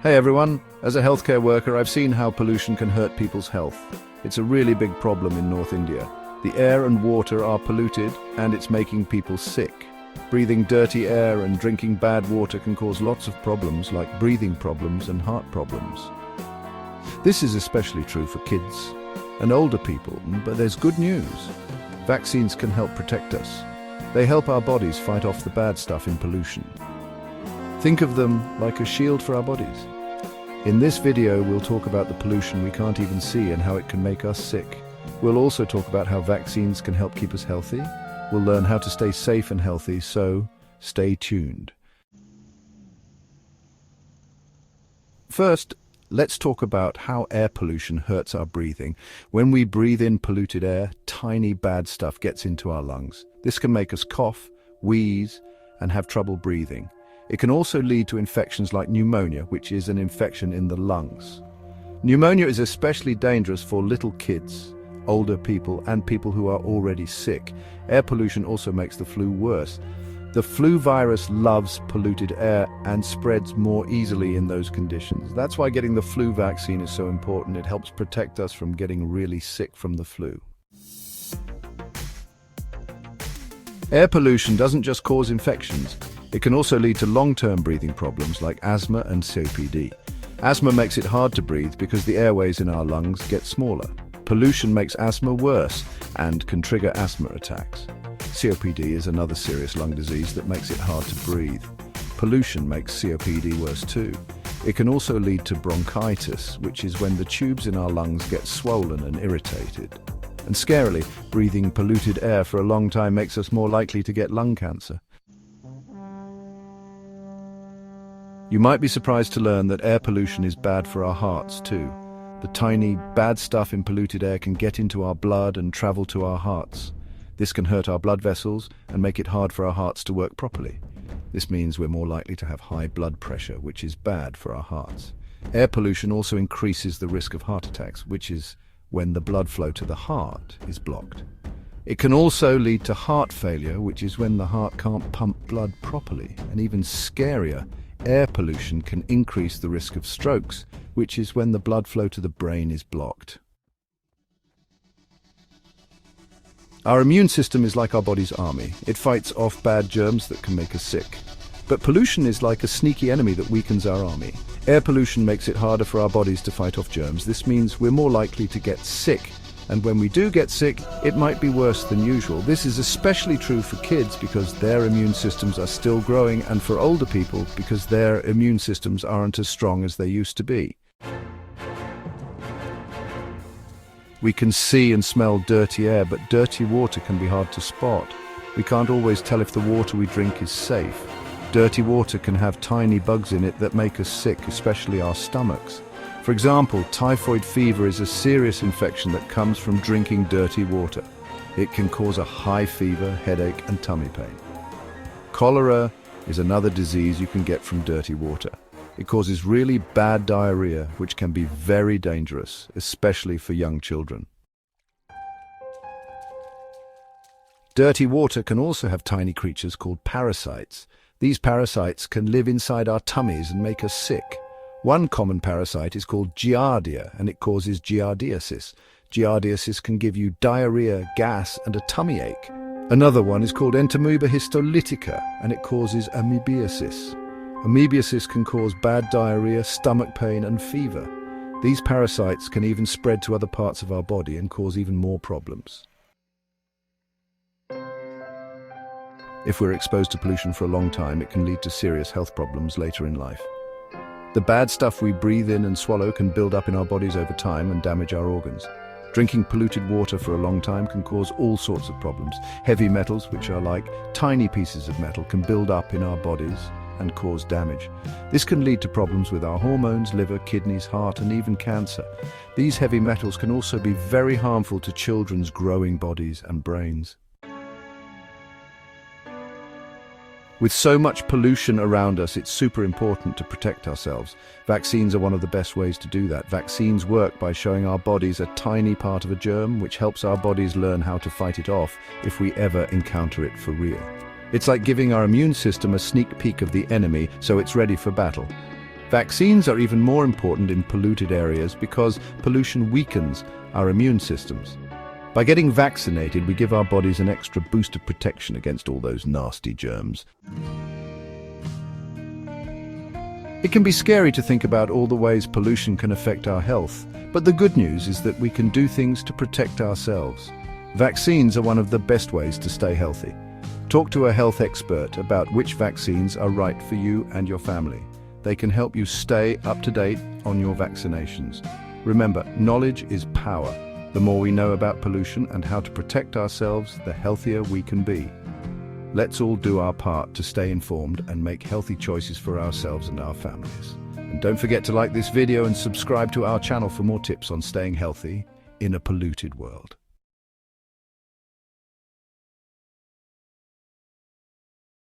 Hey everyone, as a healthcare worker, I've seen how pollution can hurt people's health. It's a really big problem in North India. The air and water are polluted and it's making people sick. Breathing dirty air and drinking bad water can cause lots of problems like breathing problems and heart problems. This is especially true for kids and older people, but there's good news. Vaccines can help protect us. They help our bodies fight off the bad stuff in pollution. Think of them like a shield for our bodies. In this video, we'll talk about the pollution we can't even see and how it can make us sick. We'll also talk about how vaccines can help keep us healthy. We'll learn how to stay safe and healthy, so stay tuned. First, let's talk about how air pollution hurts our breathing. When we breathe in polluted air, tiny bad stuff gets into our lungs. This can make us cough, wheeze, and have trouble breathing. It can also lead to infections like pneumonia, which is an infection in the lungs. Pneumonia is especially dangerous for little kids, older people, and people who are already sick. Air pollution also makes the flu worse. The flu virus loves polluted air and spreads more easily in those conditions. That's why getting the flu vaccine is so important. It helps protect us from getting really sick from the flu. Air pollution doesn't just cause infections. It can also lead to long-term breathing problems like asthma and COPD. Asthma makes it hard to breathe because the airways in our lungs get smaller. Pollution makes asthma worse and can trigger asthma attacks. COPD is another serious lung disease that makes it hard to breathe. Pollution makes COPD worse too. It can also lead to bronchitis, which is when the tubes in our lungs get swollen and irritated. And scarily, breathing polluted air for a long time makes us more likely to get lung cancer. You might be surprised to learn that air pollution is bad for our hearts too. The tiny, bad stuff in polluted air can get into our blood and travel to our hearts. This can hurt our blood vessels and make it hard for our hearts to work properly. This means we're more likely to have high blood pressure, which is bad for our hearts. Air pollution also increases the risk of heart attacks, which is when the blood flow to the heart is blocked. It can also lead to heart failure, which is when the heart can't pump blood properly. And even scarier, air pollution can increase the risk of strokes, which is when the blood flow to the brain is blocked. Our immune system is like our body's army. It fights off bad germs that can make us sick. But pollution is like a sneaky enemy that weakens our army. Air pollution makes it harder for our bodies to fight off germs. This means we're more likely to get sick. And when we do get sick, it might be worse than usual. This is especially true for kids because their immune systems are still growing, and for older people because their immune systems aren't as strong as they used to be. We can see and smell dirty air, but dirty water can be hard to spot. We can't always tell if the water we drink is safe. Dirty water can have tiny bugs in it that make us sick, especially our stomachs. For example, typhoid fever is a serious infection that comes from drinking dirty water. It can cause a high fever, headache, and tummy pain. Cholera is another disease you can get from dirty water. It causes really bad diarrhea, which can be very dangerous, especially for young children. Dirty water can also have tiny creatures called parasites. These parasites can live inside our tummies and make us sick. One common parasite is called giardia, and it causes giardiasis. Giardiasis can give you diarrhea, gas, and a tummy ache. Another one is called Entamoeba histolytica, and it causes amoebiasis. Amoebiasis can cause bad diarrhea, stomach pain, and fever. These parasites can even spread to other parts of our body and cause even more problems. If we're exposed to pollution for a long time, it can lead to serious health problems later in life. The bad stuff we breathe in and swallow can build up in our bodies over time and damage our organs. Drinking polluted water for a long time can cause all sorts of problems. Heavy metals, which are like tiny pieces of metal, can build up in our bodies and cause damage. This can lead to problems with our hormones, liver, kidneys, heart, and even cancer. These heavy metals can also be very harmful to children's growing bodies and brains. With so much pollution around us, it's super important to protect ourselves. Vaccines are one of the best ways to do that. Vaccines work by showing our bodies a tiny part of a germ, which helps our bodies learn how to fight it off if we ever encounter it for real. It's like giving our immune system a sneak peek of the enemy so it's ready for battle. Vaccines are even more important in polluted areas because pollution weakens our immune systems. By getting vaccinated, we give our bodies an extra boost of protection against all those nasty germs. It can be scary to think about all the ways pollution can affect our health, but the good news is that we can do things to protect ourselves. Vaccines are one of the best ways to stay healthy. Talk to a health expert about which vaccines are right for you and your family. They can help you stay up to date on your vaccinations. Remember, knowledge is power. The more we know about pollution and how to protect ourselves, the healthier we can be. Let's all do our part to stay informed and make healthy choices for ourselves and our families. And don't forget to like this video and subscribe to our channel for more tips on staying healthy in a polluted world.